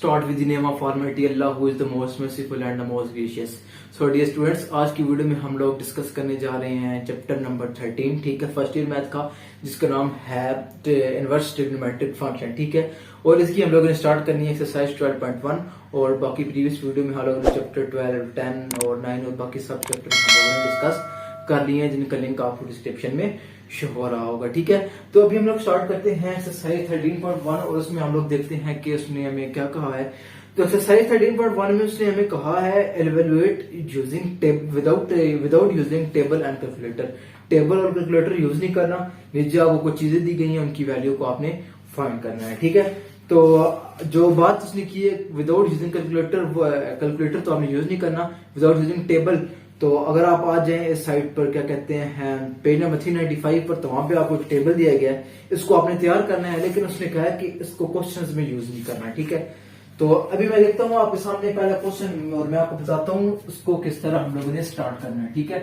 start with the name of Almighty Allah who is the most merciful and the most gracious. So dear students, आज की video में हम लोग discuss करने जा रहे हैं चैप्टर नंबर 13, ठीक है, फर्स्ट ईयर मैथ का, जिसका नाम है इनवर्स ट्रिग्नोमेट्रिक फंक्शन, ठीक है। और इसकी हम लोगों ने स्टार्ट करनी है एक्सरसाइज 12.1 और बाकी प्रीवियस वीडियो में हम लोगों ने चैप्टर 12, 10 और 9 और बाकी सब चैप्टर हम लोगों ने डिस्कस कर लिए हैं, जिनका लिंक आपको डिस्क्रिप्शन में शो हो रहा होगा, ठीक है। तो अभी हम लोग स्टार्ट करते हैं एक्सरसाइज 13.1 और उसमें हम लोग देखते हैं कि उसने हमें क्या कहा है। तो एक्सरसाइज 13.1 में उसने हमें कहा है evaluate using without using table and calculator. Table और कैलकुलेटर यूज नहीं करना, नीचे आपको कुछ चीजें दी गई हैं, उनकी वैल्यू को आपने फाइंड करना है, ठीक है। तो जो बात उसने की है विदाउट यूजिंग कैलकुलेटर तो आपने यूज नहीं करना, विदाउट यूजिंग टेबल। तो अगर आप आ जाएं इस साइट पर, क्या कहते हैं, पेज नंबर 395 पर, तो वहां पे आपको एक टेबल दिया गया है, इसको आपने तैयार करना है, लेकिन उसने कहा है कि इसको क्वेश्चंस में यूज नहीं करना, ठीक है। तो अभी मैं लिखता हूँ आपके सामने पहला क्वेश्चन और मैं आपको बताता हूँ उसको किस तरह हम लोगों ने स्टार्ट करना है, ठीक है।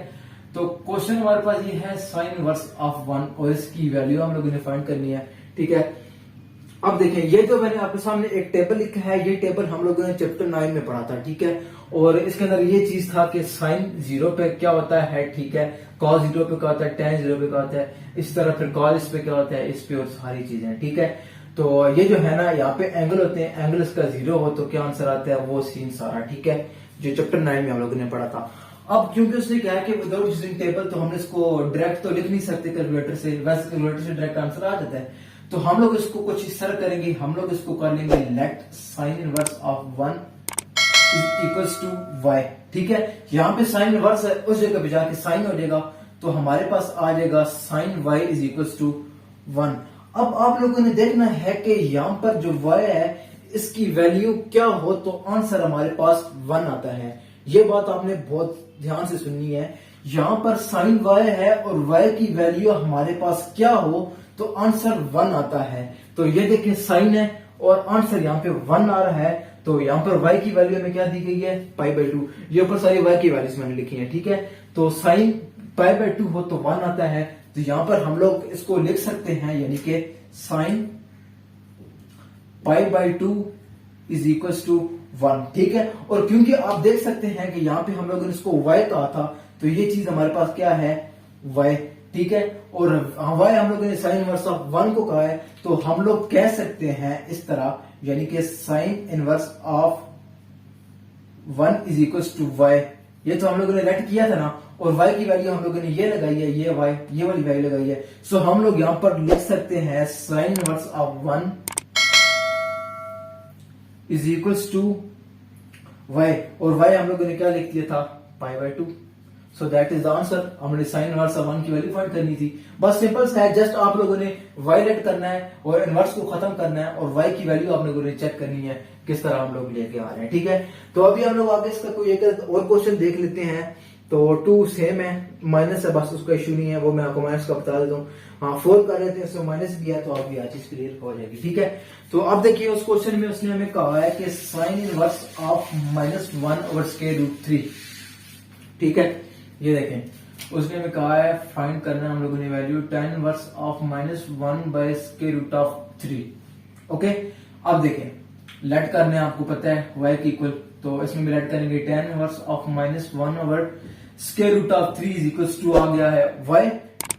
तो क्वेश्चन हमारे पास ये है साइन इनवर्स ऑफ 1 और इसकी वैल्यू हम लोगों ने फाइंड करनी है, ठीक है। अब देखें, ये जो मैंने आपके सामने एक टेबल लिखा है, ये टेबल हम लोगों ने चैप्टर 9 में पढ़ा था, ठीक है। और इसके अंदर ये चीज था कि साइन 0 पे क्या होता है, ठीक है, कॉस 0 पे क्या होता है, tan 0 पे क्या होता है, इस तरह फिर कॉस इस पे क्या होता है, इस पे, और सारी चीजें, ठीक है। तो ये जो है ना, यहाँ पे एंगल होते हैं, एंगल इसका 0 हो तो क्या आंसर आता है, वो सीन सारा, ठीक है, जो चैप्टर 9 में हम लोगों ने पढ़ा था। अब क्योंकि उसने कहा है कि विदाउट यूजिंग टेबल, तो हमने इसको डायरेक्ट तो लिख नहीं सकते कैलकुलेटर से, वैसे कैलकुलेटर से डायरेक्ट आंसर आ जाता है। तो हम लोग इसको कुछ इस तरह करेंगे, हम लोग इसको कर लेंगे let sine inverse of 1 is equals to y, ठीक है। यहाँ पे साइन इनवर्स है, उस जगह पे जाके साइन हो जाएगा, तो हमारे पास आ जाएगा sine y is equals to 1। अब आप लोगों ने देखना है कि यहाँ पर जो y है इसकी वैल्यू क्या हो तो आंसर हमारे पास 1 आता है। ये बात आपने बहुत ध्यान से सुननी है। यहाँ पर साइन y है और y की वैल्यू हमारे पास क्या हो तो आंसर 1 आता है। तो ये देखिए साइन है और आंसर यहाँ पे 1 आ रहा है, तो यहाँ पर y की वैल्यू हमें क्या दी गई है, π/2। ये ऊपर सारी y की वैल्यूज मैंने लिखी है, ठीक है। तो साइन π/2 हो तो 1 आता है, तो यहाँ पर हम लोग इसको लिख सकते हैं, यानी कि साइन π/2 इज इक्वल टू 1, ठीक है। और क्योंकि आप देख सकते हैं कि यहाँ पे हम लोगों ने इसको y कहा था, तो ये चीज हमारे पास क्या है, y, ठीक है। और y हम लोगों ने साइन इनवर्स ऑफ 1 को कहा है, तो हम लोग कह सकते हैं इस तरह, यानी कि sine inverse of 1 is equal to y। ये तो हम लोगों ने लेट किया था ना, और y की वैल्यू हम लोगों ने ये लगाई है, ये y, ये वाली वैल्यू लगाई है। सो हम लोग यहां पर लिख सकते हैं sine inverse of 1 is equal to y, और y हम लोगों ने क्या लिख दिया था, π/2। So that is the answer. हमने साइन इनवर्स ऑफ 1 की वैल्यू फाइंड करनी थी, बस सिंपल सा है। जस्ट आप लोगों ने y लेट करना है और इनवर्स को खत्म करना है, और y की वैल्यू आप लोगों ने चेक करनी है किस तरह हम लोग लेके आ रहे हैं, ठीक है। तो अभी हम लोग आगे इसका कोई एक और क्वेश्चन देख लेते हैं। तो 2 सेम है, माइनस है, बस उसका इश्यू नहीं है, वो मैं आपको माइनस का बता देता हूँ। हाँ, 4 कर लेते हैं, इसमें माइनस भी है, तो आपकी हर चीज क्लियर हो जाएगी, ठीक है। तो अब देखिए, उस क्वेश्चन में उसने हमें कहा है कि साइन इनवर्स ऑफ -1/√3, ठीक है। ये देखें, उसने हमें कहा है फाइंड करना हम लोगों ने value tan inverse of -1/√3, okay. अब देखें, लेट करने आपको पता है y की इक्वल, तो इसमें भी लेट करेंगे tan inverse of -1/√3 is equal to आ गया है y।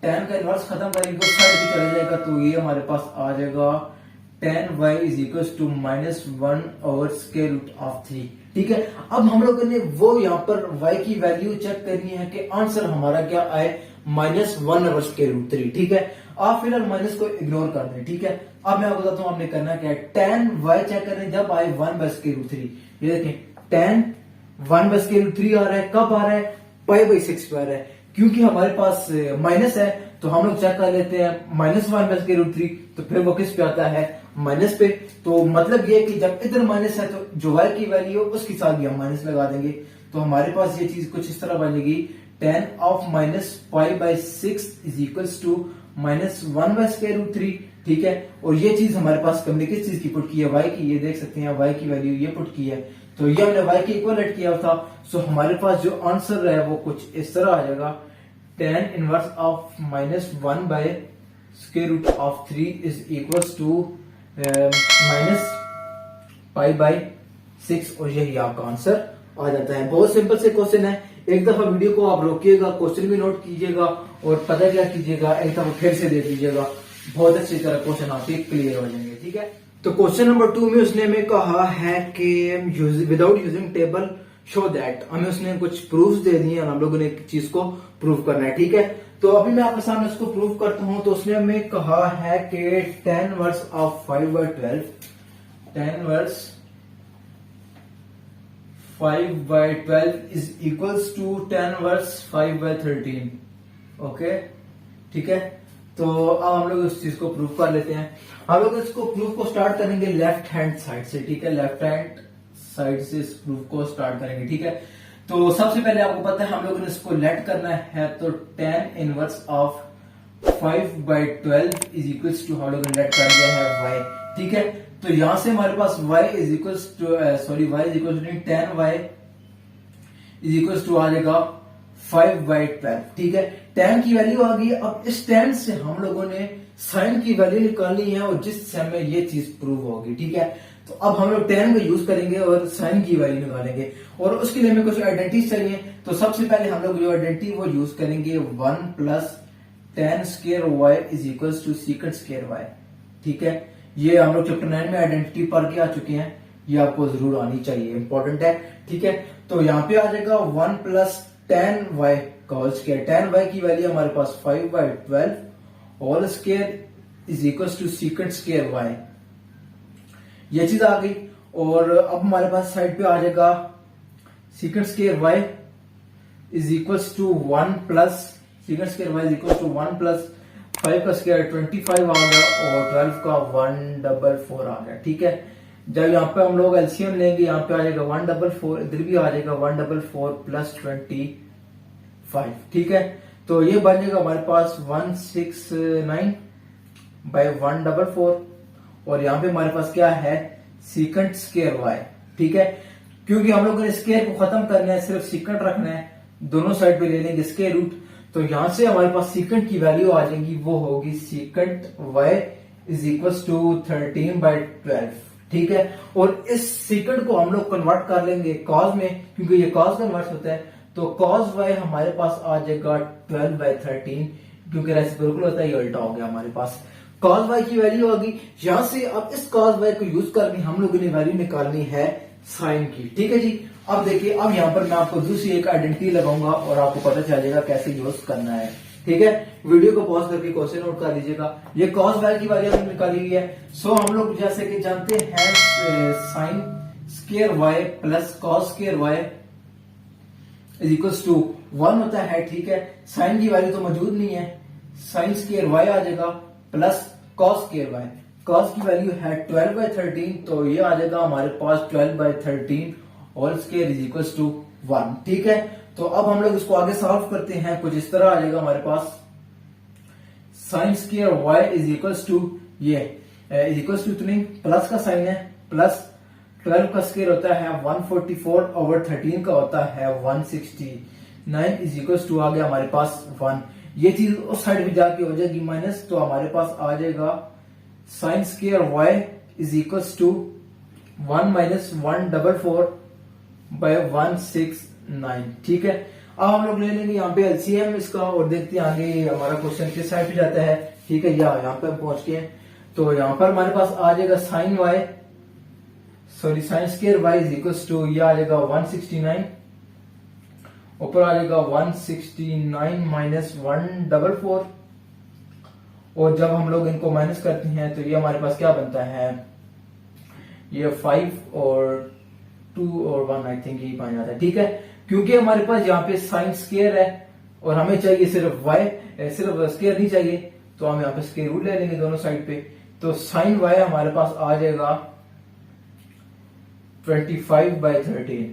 tan का इनवर्स खत्म करेंगे तो साइड पे चला जाएगा, तो ये हमारे पास आ जाएगा tan y is equal to -1/√3, ठीक है। अब हम लोगों ने वो यहाँ पर y की वैल्यू चेक करनी है कि आंसर हमारा क्या आए, -1/√3, ठीक है। आप फिलहाल माइनस को इग्नोर कर दें, ठीक है। अब मैं आपको बताता हूँ आपने करना क्या है। tan y चेक करें जब आए 1/√3, ये देखें tan 1/√3 आ रहा है, कब आ रहा है, π/6 पे आ रहा है। क्योंकि हमारे पास माइनस है, तो हम लोग चेक कर लेते हैं -1/√3, तो फिर वो किस पे आता है, माइनस पे। तो मतलब ये कि जब इधर माइनस है, तो जो y की वैल्यू है उसके साथ भी हम माइनस लगा देंगे, तो हमारे पास ये चीज कुछ इस तरह बनेगी, tan of -π/6 is equal to -1/√3, ठीक है। और ये चीज हमारे पास हमने किस चीज की पुट की है, y की, ये देख सकते हैं y की वैल्यू ये पुट की है, तो ये हमने y की इक्वलेट किया था। सो हमारे पास जो आंसर है वो कुछ इस तरह आ जाएगा, tan inverse of -1/√3 is equal to pi by 6 और यही आपका आंसर आ जाता है। बहुत सिंपल से क्वेश्चन है। एक दफा वीडियो को आप रोकिएगा, क्वेश्चन भी नोट कीजिएगा और पता क्या कीजिएगा, एक दफा फिर से देख लीजिएगा, बहुत अच्छी तरह क्वेश्चन आपके क्लियर हो जाएंगे। ठीक है, तो क्वेश्चन नंबर 2 में उसने हमें कहा है कि without using table show that, हमें उसने कुछ प्रूफ दे दिए और हम लोगों ने एक चीज को प्रूव करना है। ठीक है, तो अभी मैं आपके सामने उसको प्रूव करता हूं। तो उसने हमें कहा है कि 10 inverse of 5/12, 10 inverse 5/12 is equals to 10 inverse 5/13। Okay, ठीक है, तो अब हम लोग इस चीज को प्रूव कर लेते हैं। हम लोग इसको प्रूफ को स्टार्ट करेंगे लेफ्ट हैंड साइड से। ठीक है, लेफ्ट हैंड साइड से इस प्रूफ को स्टार्ट करेंगे। ठीक है, तो सबसे पहले आपको पता है हम लोगों ने इसको लेट करना है, तो 10 inverse of 5/12 is equals to, हम लोगों ने लेट कर दिया है y। ठीक है, तो यहां से हमारे पास y is equals to y is equals to 10y is equals to आ जाएगा 5/12। ठीक है, tan की वैल्यू आ गई। अब इस tan से हम लोगों ने sin की वैल्यू निकालनी है और जिससे हमें ये चीज प्रूव होगी। ठीक है, तो अब हम लोग tan का यूज करेंगे और sin की वैल्यू निकालेंगे और उसके लिए हमें कुछ आइडेंटिटी चाहिए। तो सबसे पहले हम लोग जो आइडेंटिटी वो यूज करेंगे 1 plus tan square y is equals to secant square y। ठीक है, ये हम लोग चैप्टर 9 में आइडेंटिटी पढ़ के आ चुके हैं, ये आपको जरूर आनी चाहिए, इंपॉर्टेंट है। ठीक है, तो यहाँ पे आ जाएगा 1 प्लस tan y का होल स्क्वायर। tan y की वैल्यू हमारे पास 5/12 whole square is equals to secant square y। ये चीज आ गई और अब हमारे पास साइड पे आ जाएगा secant square y is equals to 1 plus secant square y is equals to 1 plus 5 का स्क्वायर 25 आ गया और 12 का 144 आ गया। ठीक है, जब यहाँ पे हम लोग एलसीएम लेंगे, यहाँ पे आ जाएगा 144, इधर भी आ जाएगा 144 प्लस 25। ठीक है, तो ये बन जाएगा हमारे पास 169 बाई 144 और यहाँ पे हमारे पास क्या है, सीकेंट स्क्वायर y। ठीक है, क्योंकि हम लोग ने स्क्वायर को खत्म करना है, सिर्फ सीकेंट रखना है, दोनों साइड पे ले लेंगे स्क्वायर रूट, तो यहां से हमारे पास सीकेंट की वैल्यू आ जाएगी, वो होगी secant y is equals to 13/12। ठीक है, और इस सीकेंट को हम लोग कन्वर्ट कर लेंगे कॉस में, क्योंकि ये कॉस कन्वर्ट होता है, तो कॉस y हमारे पास आ जाएगा 12/13, क्योंकि रेसिप्रोकल होता है, ये उल्टा हो गया हमारे पास। कॉस y की वैल्यू होगी, यहां से अब इस कॉस y को यूज करके हम लोगों ने वैल्यू निकालनी है साइन की। ठीक है जी, अब देखिए, अब यहाँ पर मैं आपको दूसरी एक आइडेंटिटी लगाऊंगा और आपको पता चलेगा कैसे यूज करना है। ठीक है, वीडियो को पॉज करके क्वेश्चन नोट कर लीजिएगा। ये कॉस y की वैल्यू हमने निकाली हुई है। सो हम लोग जैसे कि जानते हैं sine square y plus cos square y is equals to 1 होता है। ठीक है, साइन की वैल्यू तो मौजूद नहीं है, साइन स्क्वायर y आ जाएगा plus cos square y। Cos की वैल्यू है 12/13, तो ये आ जाएगा हमारे पास 12/13 whole square is equals to 1। ठीक है, तो अब हम लोग इसको आगे सॉल्व करते हैं, कुछ इस तरह आ जाएगा हमारे पास sine square y is equals to, ये इज इक्वल्स टू इतनी प्लस का साइन है, प्लस 12 का स्क्वायर होता है 144 ओवर 13 का होता है 169 इज इक्वल्स टू आ गया हमारे पास 1। ये चीज उस साइड भी जाके हो जाएगी माइनस, तो हमारे पास आ जाएगा sine square y is equals to 1 minus 144 by 169। ठीक है, अब हम लोग ले लेंगे यहाँ पे एलसीएम इसका और देखते हैं आगे हमारा क्वेश्चन किस साइड पे जाता है। ठीक है, यहाँ पे हम पहुंच गए, तो यहाँ पर हमारे पास आ जाएगा sine y, sorry sine square y is equals to, ये आ जाएगा 169, ऊपर आ जाएगा 169 माइनस 144, और जब हम लोग इनको माइनस करते हैं तो ये हमारे पास क्या बनता है, ये 5 और 2 और 1 आई थिंक यही बन जाता है। ठीक है, क्योंकि हमारे पास यहाँ पे साइन स्क्वायर है और हमें चाहिए सिर्फ y, सिर्फ स्क्वायर नहीं चाहिए, तो हम यहाँ पे स्क्वायर रूट ले लेंगे दोनों साइड पे, तो साइन y हमारे पास आ जाएगा 25/13।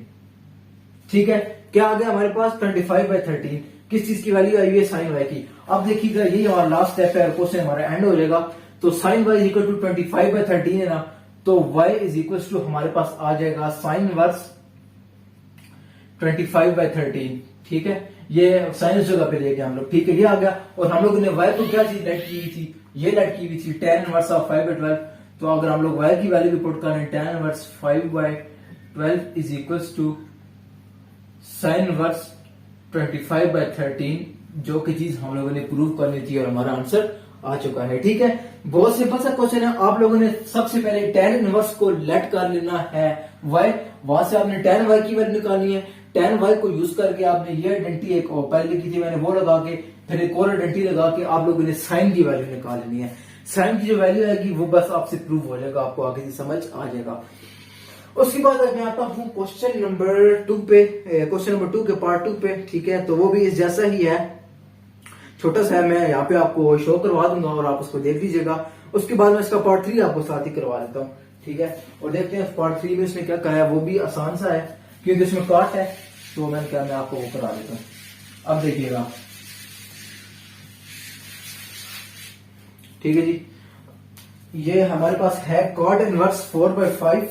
ठीक है, क्या आ गया हमारे पास 25/13, किस चीज की वैल्यू आई हुई है, साइन y की। अब देखिएगा ये हमारा लास्ट स्टेप है, क्वेश्चन हमारा एंड हो जाएगा, तो sine y is equal to 25/13 है ना, तो y इज इक्वल टू हमारे पास आ जाएगा साइन वर्स 25/13। ठीक है, ये साइन उस जगह पे लेके हम लोग, ठीक है, ये आ गया, और हम लोग ने y को क्या चीज लेट की हुई थी, ये लेट की हुई थी tan इनवर्स ऑफ 5/12, तो अगर हम लोग y की वैल्यू भी पुट करें tan inverse 5/12 is equals to sin inverse 25/13, जो कि चीज हम लोगों ने प्रूव करनी थी और हमारा आंसर आ चुका है। ठीक है, बहुत सिंपल सा क्वेश्चन है। आप लोगों ने सबसे पहले tan इनवर्स को लेट कर लेना है y, वहां से आपने tan y की वैल्यू निकालनी है। tan y को यूज करके आपने ये आइडेंटिटी एक और पहले लिखी थी मैंने, वो लगा के फिर एक और आइडेंटिटी लगा के आप लोगों ने sin की वैल्यू निकालनी है। sin की जो वैल्यू आएगी वो बस आपसे प्रूव हो जाएगा, आपको आगे से समझ आ जाएगा। उसके बाद मैं आता हूँ क्वेश्चन नंबर 2 पे, क्वेश्चन नंबर 2 के पार्ट 2 पे। ठीक है, तो वो भी इस जैसा ही है, छोटा सा है। मैं यहाँ पे आपको शो करवा दूंगा और आप उसको देख लीजिएगा। उसके बाद मैं इसका पार्ट 3 आपको साथ ही करवा देता हूँ। ठीक है, और देखते हैं पार्ट 3 में इसने क्या कहा है। वो भी आसान सा है क्योंकि इसमें काट है, तो मैं आपको वो करा देता हूँ। अब देखिएगा, ठीक है जी, ये हमारे पास है cot inverse 4/5,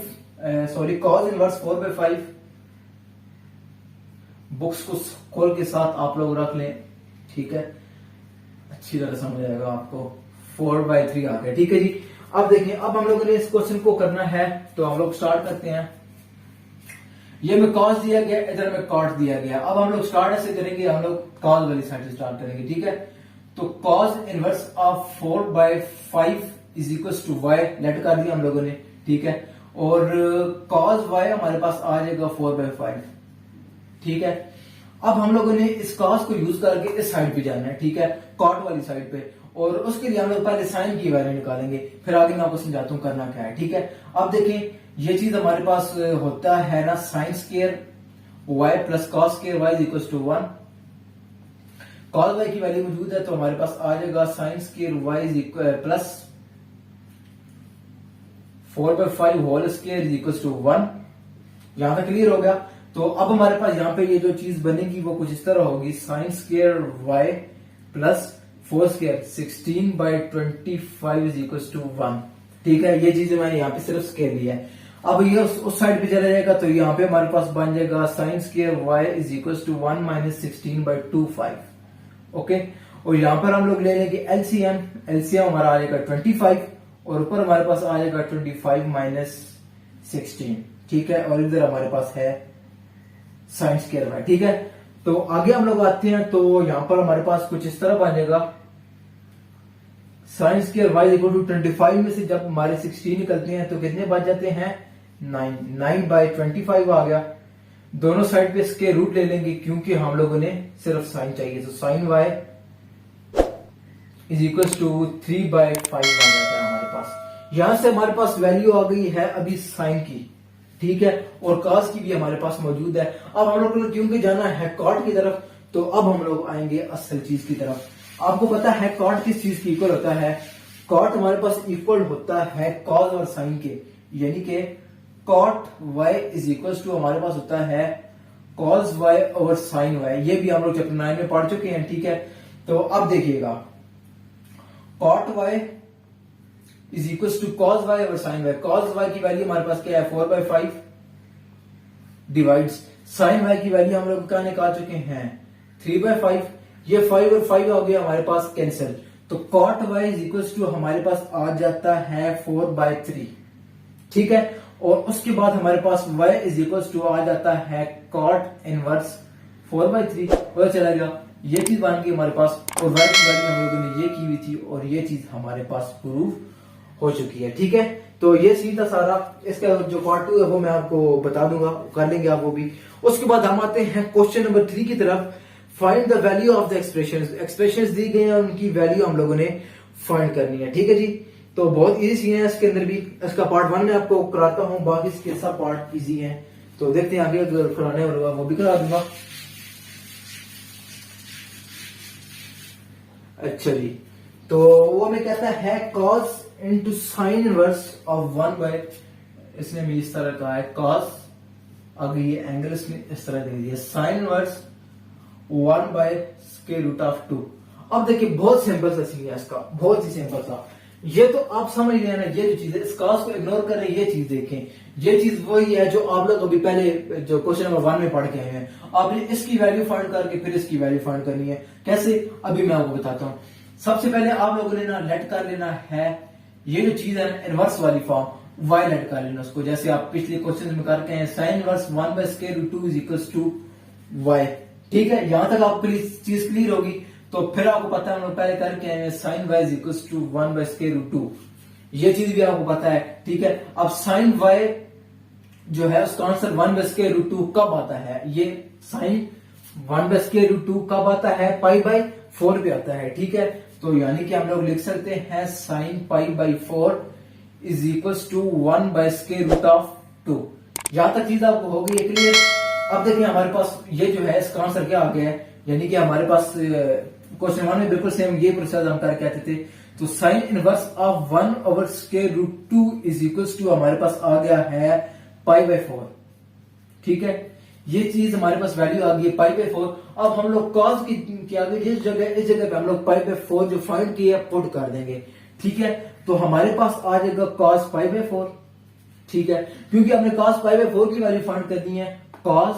sorry cos inverse 4/5। Books को खोल के साथ आप लोग रख लें, ठीक है, अच्छी तरह समझ आएगा आपको। 4/3 आ गया। ठीक है जी, अब देखिए, अब हम लोगों ने इस क्वेश्चन को करना है, तो हम लोग स्टार्ट करते हैं। ये में cos दिया गया, इधर में cot दिया गया। अब हम लोग स्टार्ट ऐसे करेंगे, हम लोग cos वाली साइड से स्टार्ट करेंगे। ठीक है, तो cos inverse of 4/5 is equal to y let कर दिया हम लोगों ने। ठीक है, और cos y हमारे पास आ जाएगा 4/5। ठीक है, अब हम लोगों ने इस cos को यूज करके इस साइड पे जाना है। ठीक है, cot वाली साइड पे, और उसके लिए हम लोग पहले sin की वैल्यू निकालेंगे, फिर आगे मैं आपको समझाता हूँ करना क्या है। ठीक है, अब देखिए, ये चीज हमारे पास होता है ना, sin square y plus cos square y is equal to 1। cos y की वैल्यू मौजूद है, तो हमारे पास आ जाएगा sin square y is equal plus 4/5 whole square is equal to 1। यहां तक क्लियर हो गया। तो अब हमारे पास यहाँ पे ये जो चीज बनेगी वो कुछ इस तरह होगी, sin square y plus 4 square 16/25 is equal to 1। ठीक है, ये चीज मैंने यहाँ पे सिर्फ स्क्वायर लिया है। अब ये उस साइड पे चला जाएगा, तो यहाँ पे हमारे पास बन जाएगा sin square y is equal to 1 minus 16/25। Okay, और यहाँ पर हम लोग ले लेंगे एलसीएम। एलसीएम हमारा आ जाएगा 25, और ऊपर हमारे पास आ जाएगा 25 माइनस 16। ठीक है, और इधर हमारे पास है sin स्क्वायर y। ठीक है, तो आगे हम लोग आते हैं, तो यहां पर हमारे पास कुछ इस तरह बन जाएगा, sin square y equal to 25 में से जब हमारे 16 निकलते हैं तो कितने बच जाते हैं, 9/25 आ गया। दोनों साइड पे इसके रूट ले लेंगे क्योंकि हम लोगों ने सिर्फ sin चाहिए, तो sin y is equal to 3/5 आ जाता है हमारे पास। यहां से हमारे पास वैल्यू आ गई है अभी sin की। ठीक है, और cos की भी हमारे पास मौजूद है। अब हम लोगों ने क्योंकि जाना है cot की तरफ, तो अब हम लोग आएंगे असल चीज की तरफ। आपको पता है cot किस चीज की इक्वल होता है, cot हमारे पास इक्वल होता है cos और sin के, यानी कि cot y is equal to हमारे पास होता है cos y और sin y। ये भी हम लोग चैप्टर 9 में पढ़ चुके हैं। ठीक है, तो अब देखिएगा, cot y is equal to cos y और sin y। cos y की वैल्यू हमारे पास क्या है, 4/5 डिवाइड्स sin y की वैल्यू हम लोग क्या निकाल चुके हैं, 3/5। ये 5 और 5 हो गया हमारे पास कैंसिल, तो cot y is equal to हमारे पास आ जाता है 4/3। ठीक है, और उसके बाद हमारे पास y इज इक्वल टू आ जाता है cot इनवर्स 4/3। पता चला गया, ये चीज बन गई हमारे पास, और y की वैल्यू हम लोगों ने ये की हुई थी, और ये चीज हमारे पास प्रूव हो चुकी है। ठीक है, तो ये सीधा सारा, इसका जो पार्ट 2 है वो मैं आपको बता दूंगा, कर लेंगे आप वो भी। उसके बाद हम आते हैं क्वेश्चन नंबर 3 की तरफ। Find the value of the expressions. Expressions दी गई हैं, उनकी वैल्यू हम लोगों ने फाइंड करनी है। ठीक है जी, तो बहुत इजी है इसके अंदर भी। इसका पार्ट 1 में आपको कराता हूं, बाकी इसके सब पार्ट इजी है। तो देखते हैं आगे, अगर कराने होगा वो भी करा दूंगा। अच्छा जी, तो वो हमें कहता है cos into sine inverse of 1/, इसने भी इस तरह कहा है cos, अगर ये एंगल इसमें इस तरह दे दिया, साइन इनवर्स 1/√2। अब देखिए, बहुत सिंपल सा सीन है इसका, बहुत ही सिंपल सा। ये तो आप समझ लेना, ये जो चीज है, इस cos को इग्नोर कर रहे हैं, ये चीज देखें, ये चीज वही है जो आप लोग अभी पहले जो क्वेश्चन नंबर 1 में पढ़ के आए हैं। आपने इसकी वैल्यू फाइंड करके फिर इसकी वैल्यू फाइंड करनी है। कैसे, अभी मैं आपको बताता हूं। सबसे पहले आप लोगों ने ना लेट कर लेना है ये जो चीज है इनवर्स वाली फॉर्म वायलेट कर लेना उसको, जैसे आप पिछले क्वेश्चन में करके हैं sine inverse 1 by square root 2 is equals to y। ठीक है, यहां तक आपको चीज क्लियर होगी। तो फिर आपको पता है हम लोग पहले करके आए हैं sine y is equals to 1 by square root 2, ये चीज भी आपको पता है। ठीक है, अब साइन y जो है उसका आंसर 1 बाय स्क्वायर रूट 2 कब आता है, ये साइन 1 बाय स्क्वायर रूट 2 कब आता है, पाई बाय 4 पे आता है। ठीक है, तो यानी कि हम लोग लिख सकते हैं sine pi by 4 is equals to 1 by square root of 2। यहां तक चीज आपको हो गई है क्लियर। अब देखिए हमारे पास ये जो है इसका आंसर क्या आ गया है, यानी कि हमारे पास क्वेश्चन 1 में बिल्कुल सेम ये प्रोसेस हम करके आते थे। तो sine inverse of 1 over square root 2 is equals to हमारे पास आ गया है पाई बाय 4। ठीक है, ये चीज हमारे पास वैल्यू आ गई है पाई बाय 4। अब हम लोग कॉस की क्या इस जगह पे हम लोग पाई बाय 4 जो फाइंड किया पुट कर देंगे। ठीक है, तो हमारे पास आ जाएगा कॉस पाई बाय 4। ठीक है, क्योंकि हमने कॉस पाई बाय 4 की वैल्यू फाइंड कर दी है, कॉस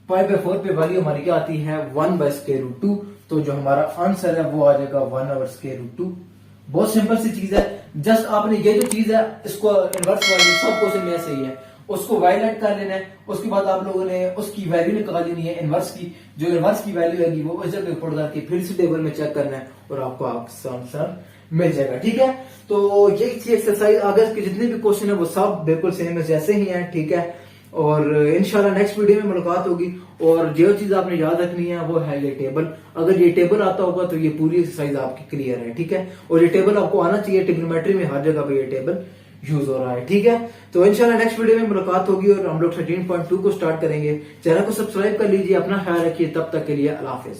पाई बाय 4 पे वैल्यू हमारी क्या आती है 1 बाय स्क्वायर रूट 2। तो जो हमारा आंसर है वो आ जाएगा 1 ओवर स्क्वायर रूट 2। बहुत सिंपल सी चीज है, जस्ट आपने ये जो चीज है इसको इनवर्स वाली सब क्वेश्चन में ऐसे ही है, उसको वायलेट कर लेना है। उसके बाद आप लोगों ने उसकी वैल्यू निकाल लेनी है इनवर्स की, जो इनवर्स की वैल्यू है वो उस जगह पुट करके फिर से टेबल में चेक करना है और आपको आंसर मिल जाएगा। ठीक है, तो ये एक्सरसाइज आगे के जितने भी क्वेश्चन है वो सब बिल्कुल सेम जैसे ही हैं। ठीक है, और इंशाल्लाह नेक्स्ट वीडियो में मुलाकात होगी। और जो चीज आपने याद रखनी है वो है ये टेबल। अगर ये टेबल आता होगा तो ये पूरी एक्सरसाइज आपकी क्लियर है। ठीक है, और ये टेबल आपको आना चाहिए, ट्रिग्नोमेट्री में हर जगह पे ये टेबल यूज हो रहा है। ठीक है, तो इंशाल्लाह नेक्स्ट वीडियो में मुलाकात होगी और हम लोग 13.2 को स्टार्ट करेंगे। चैनल को सब्सक्राइब कर लीजिए, अपना ख्याल रखिए, तब तक के लिए अल्लाह हाफिज।